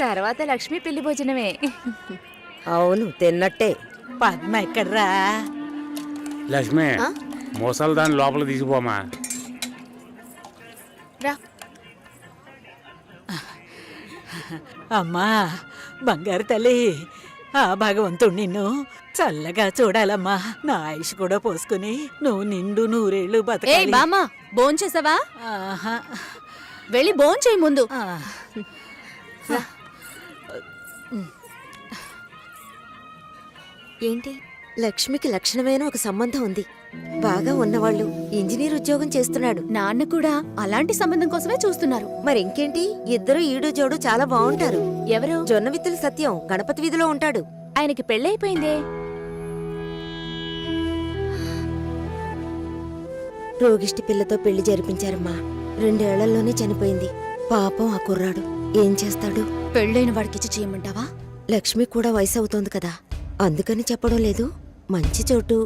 తర్వాత లక్ష్మి పెళ్లి భోజనమే. అవును, తిన్నట్టే. పద్మ ఎక్కడ్రా? లక్ష్మి, మోసాలు దాన్ని లోపల తీసుకుపోమా. రా. అమ్మా బంగారు తల్లి, ఆ భగవంతుడు నిన్ను చల్లగా చూడాలమ్మా. నా ఆయుష్ కూడా పోసుకుని నువ్వు నిండు నూరేళ్లు ఏ బతకాలి. బామ్మ, భోంచేసావా? ఆహా. వెళ్ళి భోంచేయి ముందు. ఆ. ఏంటి, లక్ష్మికి లక్షణమైన ఒక సంబంధం ఉంది. బాగా ఉన్నవాళ్ళు, ఇంజనీర్ ఉద్యోగం చేస్తున్నాడు. నాన్న కూడా అలాంటి సంబంధం కోసమే చూస్తున్నారు. మరి ఇంకేంటి, ఇద్దరు ఈడు జోడు చాలా బాగుంటారు. ఎవరు? జొన్న విత్తుల సత్యం గణపతి వీధిలో ఉంటాడు. ఆయనకి పెళ్ళైపోయిందే. రోగిష్టి పిల్లతో పెళ్లి జరిపించారమ్మా. 2 ఏళ్లలోనే చనిపోయింది. పాపం ఆ కుర్రాడు ఏం చేస్తాడు? పెళ్ళైన వాడికిచ్చి చేయమంటావా? లక్ష్మి కూడా వయసు అవుతోంది కదా, అందుకని చెప్పడం లేదు. మంచి చోటు.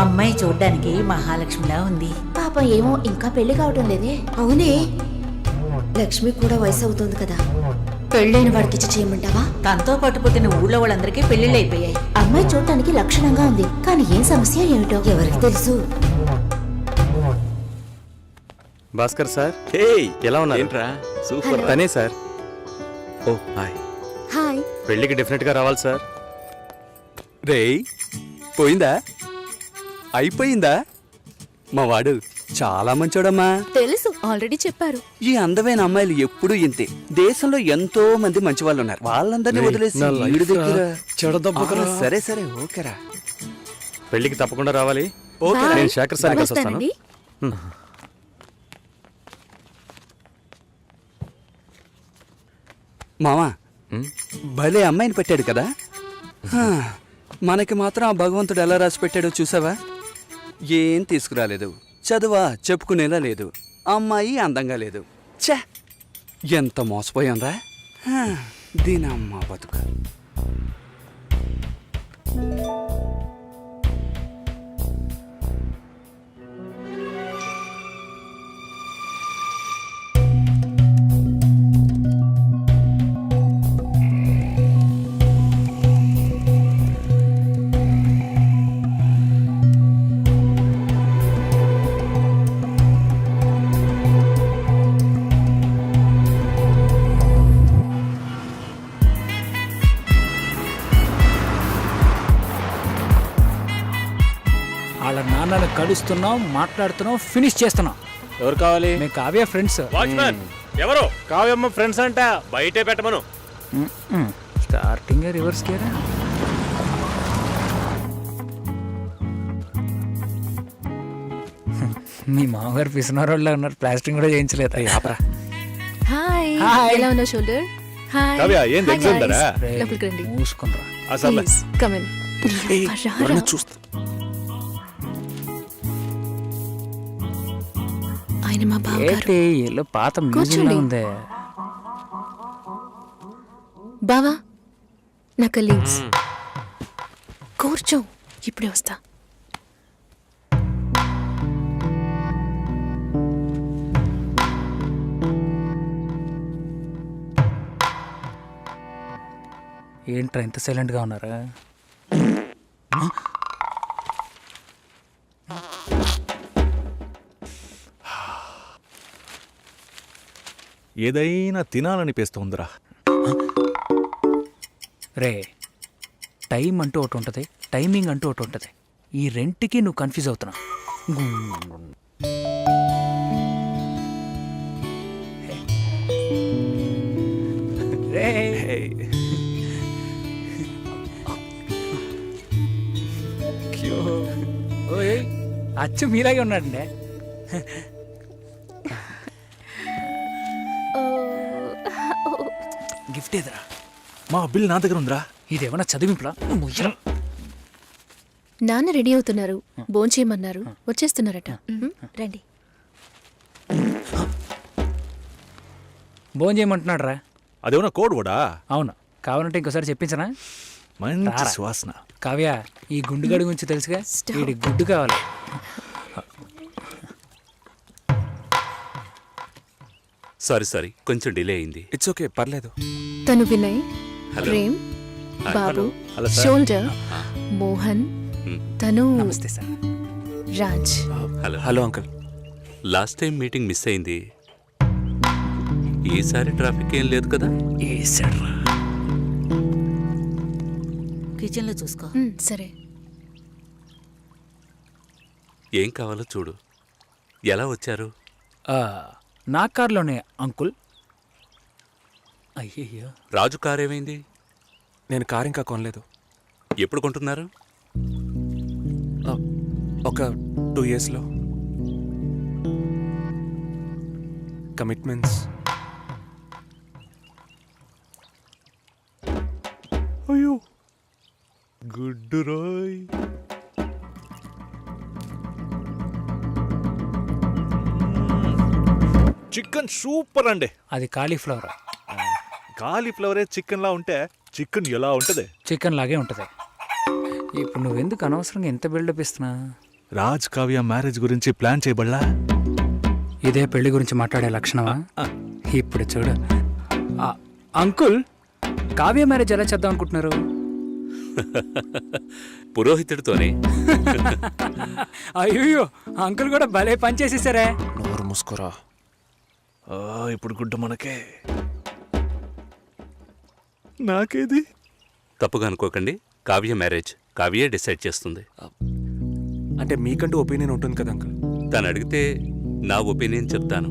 అమ్మాయి చూడ్డానికి మహాలక్ష్మిలా ఉంది. పాపం ఏమో ఇంకా పెళ్లి కావటం లేదే. అవునే, లక్ష్మి కూడా వయసు అవుతోంది కదా. పెళ్ళైన వాడికిచ్చి చేయమంటావా? తనతో పాటు పుట్టిన ఊళ్ళో వాళ్ళందరికీ పెళ్లిళ్ళు అయిపోయాయి. అమ్మాయి చూడటానికి లక్షణంగా ఉంది, కానీ ఏం సమస్య ఏమిటో ఎవరికి తెలుసు? భాస్కర్ సార్, ఎలా ఉన్నారు? ఏంట్రా సూపర్. తనే సార్. ఓ హాయ్. హాయ్. పెళ్ళికి డెఫినెట్ గా రావాలి సార్. రేయ్, పోయిందా? అయిపోయిందా? మా వాడు చాలా మంచోడమ్మా. తెలుసు, ఆల్రెడీ చెప్పారు. ఈ అందమైన అమ్మాయిలు ఎప్పుడూ ఇంతే. దేశంలో ఎంతో మంది మంచి వాళ్ళు ఉన్నారు. వాళ్ళందరినీ వదిలేసి వీడి దగ్గర సరే సరే ఓకేరా. పెళ్ళికి తప్పకుండా రావాలి. Okay, Bye. నేను శేఖర్ సార్ కలిసి వస్తాను. వస్తానండి. మామా, భలే అమ్మాయిని పెట్టాడు కదా. హా, మనకి మాత్రం ఆ భగవంతుడు ఎలా రాసి పెట్టాడో చూసావా? ఏం తీసుకురాలేదు. చదువా చెప్పుకునేలా లేదు. అమ్మాయి అందంగా లేదు. ఛే, ఎంత మోసపోయాంరా. దీనమ్మ బతుక. వాళ్ళ నాన్నని కలుస్తున్నాం, మాట్లాడుతున్నాం, ఫినిష్ చేస్తున్నాం. ఎవరు కావాలి? మేము కావ్య ఫ్రెండ్స్. వాచ్మ్యాన్ ఎవరు? కావ్యమ్మ ఫ్రెండ్స్ అంట, బయటే పెట్టమను. స్టార్టింగ్ రివర్స్ గేరా. మీ మామగారు పిసినారోళ్ళ ఉన్నారు, ప్లాస్టింగ్ కూడా చేయించలేదు. హాయ్. హాయ్. ఎలా ఉన్నావు షోల్డర్? హాయ్. కావ్య, ఏం Hi, ఎగ్జామ్ guys. దరా? లోపలికి రండి. మూసుకునరా. అసలు Please, come in. చూస్తా. ఆయన మా బావగారు. ఏంటి ఎల్లో పాత మ్యూజియం కూర్చోండి. ఉంది. బావా, నా కలీగ్స్. కూర్చో, ఇప్పుడే వస్తా. ఏంట్రా ఇంత సైలెంట్ గా ఉన్నారా? ఏదైనా తినాలనిపిస్తోందిరా. రే, టైం అంటూ ఒకటి ఉంటుంది, టైమింగ్ అంటూ ఒకటి ఉంటుంది. ఈ రెంట్కి నువ్వు కన్ఫ్యూజ్ అవుతున్నావు. అచ్చు మీలాగే ఉన్నాడండి. గిఫ్ట్ ఏదిరా? మా బిల్ నా దగ్గర ఉందిరా. ఇదేమన్నా చదివింపులా? నాన్న రెడీ అవుతున్నారు, భోంచేయమన్నారు, వచ్చేస్తున్నారట. రండి. భోజనం చేయమంటున్నాడు రా. అదేమన్నా కోడ్ కూడా అవును, కావాలంటే ఇంకోసారి చెప్పించనా? మంచి రారా. సువాసన. కావ్య, ఈ గుండుగడి గురించి తెలుసుగా, వీడి గుడ్డు కావాలి. సారీ కొంచెం డిలే అయింది. ఇట్స్ ఓకే, పర్లేదు. తను వినయ్, హలో. ప్రేమ్, బాబు, హలో సార్. షోల్డర్, మోహన్, తను నమస్తే sir. Raj. Hello hello uncle. Last time meeting miss అయింది. ఈసారి ట్రాఫిక్ ఏం లేదు కదా? కిచెన్లో చూసుకో. సరే. ఏం కావాలో చూడు. ఎలా వచ్చారు? నా కార్లోనే అంకుల్. అయ్యయ్యో, రాజు కార్ ఏమైంది? నేను కార్ ఇంకా కొనలేదు. ఎప్పుడు కొంటున్నారు? ఒక 2 yearsలో. కమిట్మెంట్స్. అయ్యో గుడ్డు రోయ్. చికెన్ సూపర్ అండి. అది కాలీఫ్లవర్. కాలీఫ్లవరే చికెన్ లా ఉంటే చికెన్ ఎలా ఉంటది? చికెన్ లాగే ఉంటుంది. ఇప్పుడు నువ్వెందుకు అనవసరంగా ఎంత బిల్డప్ ఇస్తున్నా? రాజ్ కావ్య మ్యారేజ్ గురించి ప్లాన్ చేయబడలా? ఇదే పెళ్లి గురించి మాట్లాడే లక్షణమా? ఇప్పుడు చూడు. అంకుల్, కావ్య మ్యారేజ్ ఎలా చేద్దాం అనుకుంటున్నారు? పురోహితుడితోనే. అయ్యో, అంకుల్ కూడా భలే పని చేసేసారే. నోరు మూసుకోరా. ఇప్పుడు గుడ్డు మనకే. నాకేది? తప్పుగా అనుకోకండి. కావ్య మ్యారేజ్ కావ్యే డిసైడ్ చేస్తుంది. అంటే మీకంటూ ఒపీనియన్ ఉంటుంది కదా అంకుల్. తను అడిగితే నా ఒపీనియన్ చెప్తాను.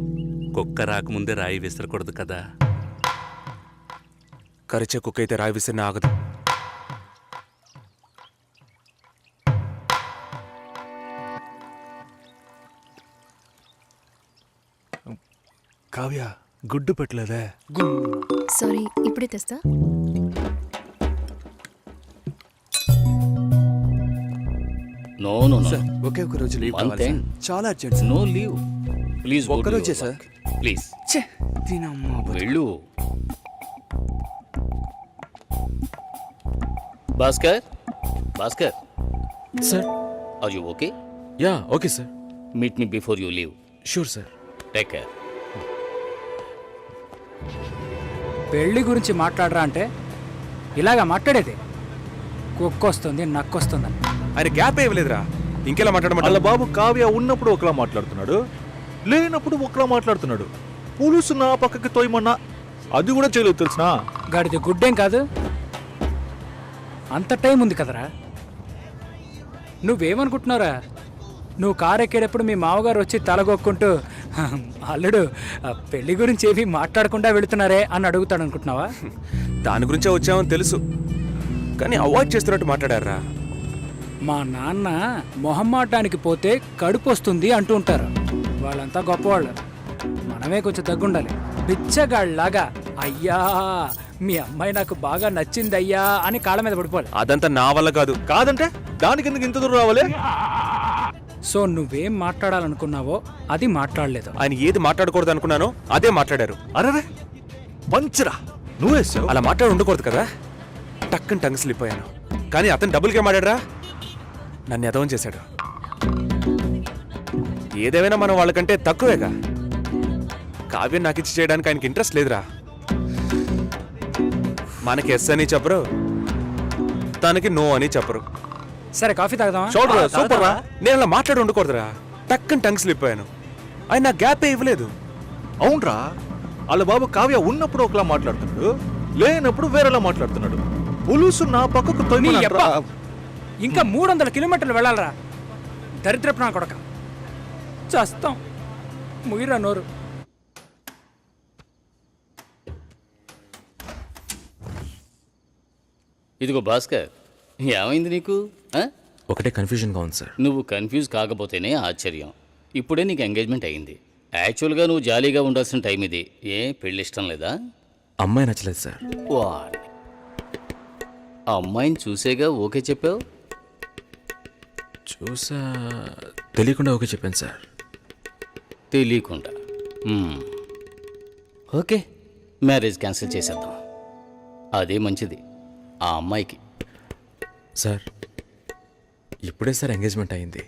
కుక్క రాకముందే రాయి విసరకూడదు కదా. కరిచే కుక్క అయితే రాయి విసిరిన ఆగదు. కావ్య గుడ్డు పెట్టలేదే. సారీ, ఇప్పుడే తెస్తా. నో నో నో, సార్ ఒకే ఒక రోజు లీవ్ One కావాలి thing. సార్. చాలా urgent sir. No leave please. ఒక్క రోజే సార్. ప్లీజ్ ఛే, దీనమ్మా బతుకు. వెళ్ళు. Bhaskar, Bhaskar, sir. Are you okay? Yeah okay sir. Meet me before you leave. Sure sir. Take care. పెళ్లి గురించి మాట్లాడరా అంటే ఇలాగా మాట్లాడేది? కుక్కొస్తుంది, నక్కొస్తుందని. ఆయన గ్యాప్ ఇవ్వలేదురా. ఇంకెలా వాళ్ళ మాట్లాడమంటారు? బాబు కావ్య ఉన్నప్పుడు ఒకలా మాట్లాడుతున్నాడు, లేనప్పుడు ఒకలా మాట్లాడుతున్నాడు. పులుసు నా పక్కకి తోయమన్నా అది కూడా చేయలేదు తెలుసునా? గాడిది గుడ్డేం కాదు. అంత టైం ఉంది కదరా. నువ్వేమనుకుంటున్నారా? నువ్వు కారు ఎక్కేటప్పుడు మీ మామగారు వచ్చి తలగొక్కుంటూ అల్లుడు పెళ్లి గురించి ఏవి మాట్లాడకుండా వెళుతున్నారే అని అడుగుతాడు అనుకుంటున్నావా? దాని గురించే వచ్చామని తెలుసు, కానీ అవాయిడ్ చేస్తున్నట్టు మాట్లాడారా. మా నాన్న మొహమ్మాటానికి పోతే కడుపు వస్తుంది అంటూ ఉంటారు. వాళ్ళంతా గొప్పవాళ్ళు, మనమే కొంచెం తగ్గుండాలి. బిచ్చగాళ్ళలాగా అయ్యా మీ అమ్మాయి నాకు బాగా నచ్చిందయ్యా అని కాళ్ళ మీద పడిపోవాలి. అదంతా నా వల్ల కాదు. కాదంటే దానికి ఎందుకు ఇంత దూరం రావాలి? సో నువ్వేం మాట్లాడాలనుకున్నావో అది మాట్లాడలేదు. ఆయన ఏది మాట్లాడకూడదు అనుకున్నానో అదే మాట్లాడారు. అరే పంచరా, నువ్వేసావు. అలా మాట్లాడి ఉండకూడదు కదా. టక్కని టంగ్ స్లిప్ అయ్యాను. కానీ అతను డబుల్గా మాట్లాడరా, నన్ను ఎదవం చేశాడు. ఏదేమైనా మనం వాళ్ళకంటే తక్కువేగా. కావ్యం నాకు ఇచ్చి చేయడానికి ఆయనకి ఇంట్రెస్ట్ లేదురా. మనకి ఎస్ అని చెప్పరు, తనకి నో అని చెప్పరు. సరే కాఫీ తాగదామా? చూడరా సూపర్ రా. నేను అలా మాట్లాడి ఉండకూడదురా. టక్కని టంగ్ స్లిప్ అయ్యాను. ఆయన నా గ్యాపే ఇవ్వలేదు. అవునరా, వాళ్ళ బాబు కావ్య ఉన్నప్పుడు ఒకలా మాట్లాడుతున్నాడు, లేనప్పుడు వేరేలా మాట్లాడుతున్నాడు. పులుసు నా పక్కకు నీ తోయమని యబ్బ. అంటారా? ఇంకా 300 కిలోమీటర్లు వెళ్ళాలరా. దరిద్రపు నా కొడక, చస్తాం. ముయిరా నోరు. ఇదిగో భాస్కర్, ఏమైంది నీకు? ఒకటే కన్ఫ్యూజన్గా ఉంది సార్. నువ్వు కన్ఫ్యూజ్ కాకపోతేనే ఆశ్చర్యం. ఇప్పుడే నీకు ఎంగేజ్మెంట్ అయింది. యాక్చువల్గా నువ్వు జాలీగా ఉండాల్సిన టైం ఇది. ఏ పెళ్ళి ఇష్టం లేదా? అమ్మాయి నచ్చలేదు సార్. వాడి ఆ అమ్మాయిని చూసేగా ఓకే చెప్పావు. చూసా, తెలియకుండా ఓకే చెప్పాను సార్. తెలియకుండా. ఓకే, మ్యారేజ్ క్యాన్సిల్ చేసేద్దాం. అదే మంచిది ఆ అమ్మాయికి. సార్ ఇప్పుడే సార్ ఎంగేజ్మెంట్ అయింది,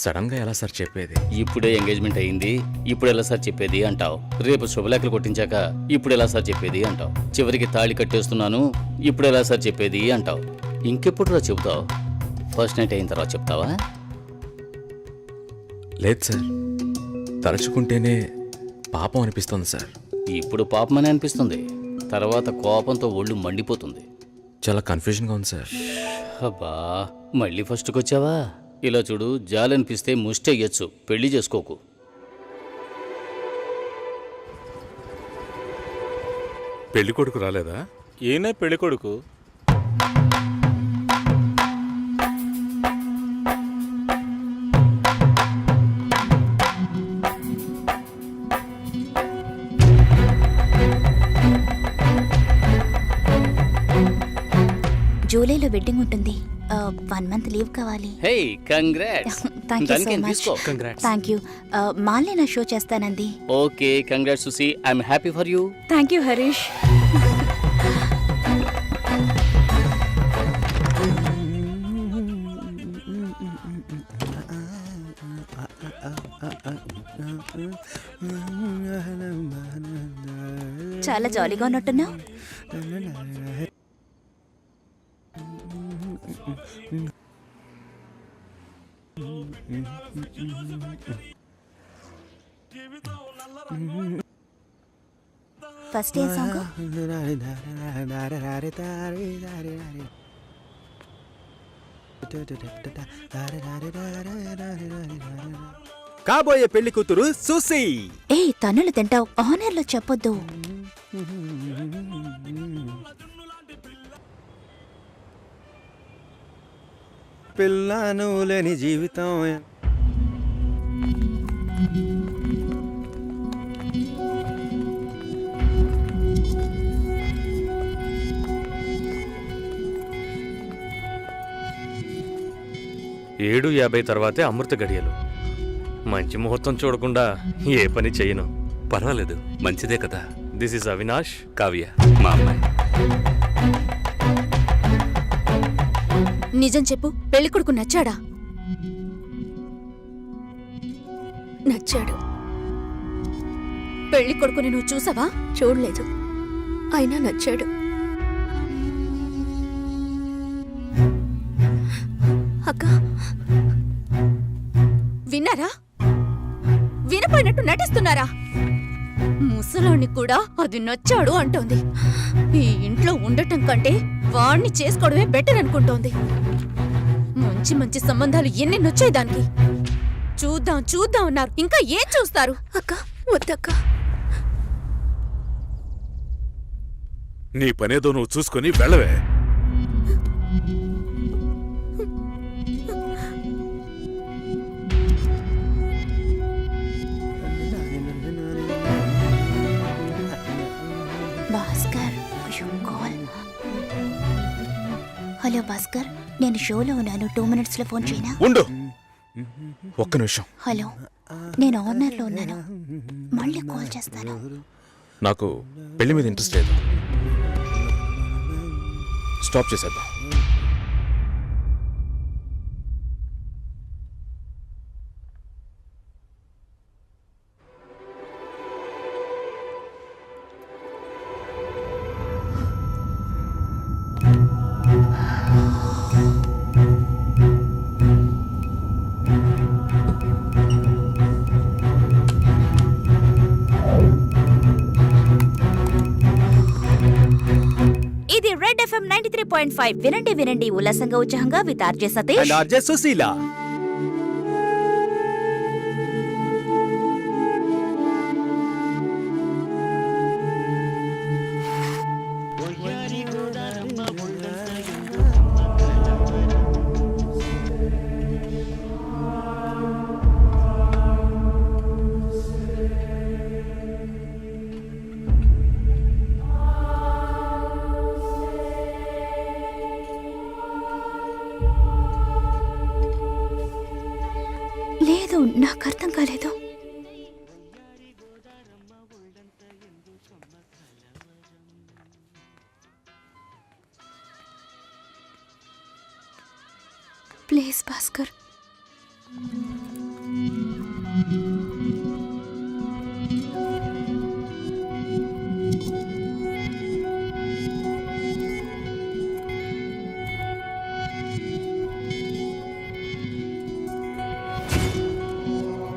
సడన్గా ఎలా సార్ చెప్పేది? ఇప్పుడే ఎంగేజ్మెంట్ అయ్యింది, ఇప్పుడు ఎలా సార్ చెప్పేది అంటావు. రేపు శుభలేఖలు కొట్టించాక ఇప్పుడు ఎలా సార్ చెప్పేది అంటావు. చివరికి తాళి కట్టేస్తున్నాను, ఇప్పుడు ఎలా సార్ చెప్పేది అంటావు. ఇంకెప్పుడు చెబుతావు? ఫస్ట్ నైట్ అయిన తర్వాత చెప్తావా? లేదు సార్, తలుచుకుంటేనే పాపం అనిపిస్తుంది సార్. ఇప్పుడు పాపమని అనిపిస్తుంది, తర్వాత కోపంతో ఒళ్ళు మండిపోతుంది. చాలా కన్ఫ్యూజన్గా ఉంది సార్. అబ్బా, మళ్ళీ ఫస్ట్కి వచ్చావా? ఇలా చూడు, జాలనిపిస్తే ముష్టెయ్యొచ్చు, పెళ్లి చేసుకోకు. పెళ్లి కొడుకు రాలేదా? ఈయనే పెళ్లి కొడుకు. జూలైలో వెడ్డింగ్ ఉంటుంది. 1 మంత్ లీవ్ కావాలి. Hey, congrats. Thank you so దానికేం మచ్. తీసుకో. Thank you. మాల్ని నా షో చేస్తానంది. Okay, congrats Susi, I'm happy for you. Thank you Harish. చాలా జాలీగా ఉన్నట్టున్నావు. ఫస్ట్ ఏ సాంగ్? కాబోయే పెళ్లి కూతురు సుసి. ఏ తన్నులు తింటావు, ఆనర్లో చెప్పొద్దు. పిల్లను లేని జీవితం. ఏడు 50 తర్వాతే అమృత గడియలు. మంచి ముహూర్తం చూడకుండా ఏ పని చేయను. పర్వాలేదు, మంచిదే కదా. దిస్ ఇస్ అవినాష్, కావ్య మా అమ్మాయి. నిజం చెప్పు, పెళ్లి కొడుకు నచ్చాడా? నచ్చాడు. పెళ్లి కొడుకుని నువ్వు చూసావా? చూడలేదు, అయినా నచ్చాడు. అక్క విన్నారా? వినపోయినట్టు నటిస్తున్నారా? ముసలాన్ని కూడా అది నచ్చాడు అంటోంది. ఈ ఇంట్లో ఉండటం కంటే వాణ్ణి చేసుకోవడమే బెటర్ అనుకుంటోంది. మంచి మంచి సంబంధాలు ఎన్ని నచ్చాయి దానికి. చూద్దాం చూద్దాం అన్నారు, ఇంకా ఏం చూస్తారు? అక్క వద్దక్క. నీ పనేదో నువ్వు చూసుకొని వెళ్ళవే. హలో భాస్కర్, నేను షోలో ఉన్నాను. 2 minutes లో ఫోన్ చేయనా? ఉండు, ఒక్క నిమిషం. హలో, నేను ఆనర్లో ఉన్నాను, మళ్ళీ కాల్ చేస్తాను. నాకు పెళ్లి మీద ఇంట్రెస్ట్ లేదు, స్టాప్ చేసేద్దాం. ఇది రెడ్ FM 93.5. వినండి వినండి ఉల్లాసంగా ఉత్సాహంగా with RJ Satish and RJ Susheela. లేదు, నాకు అర్థం కాలేదు. ప్లీజ్ భాస్కర్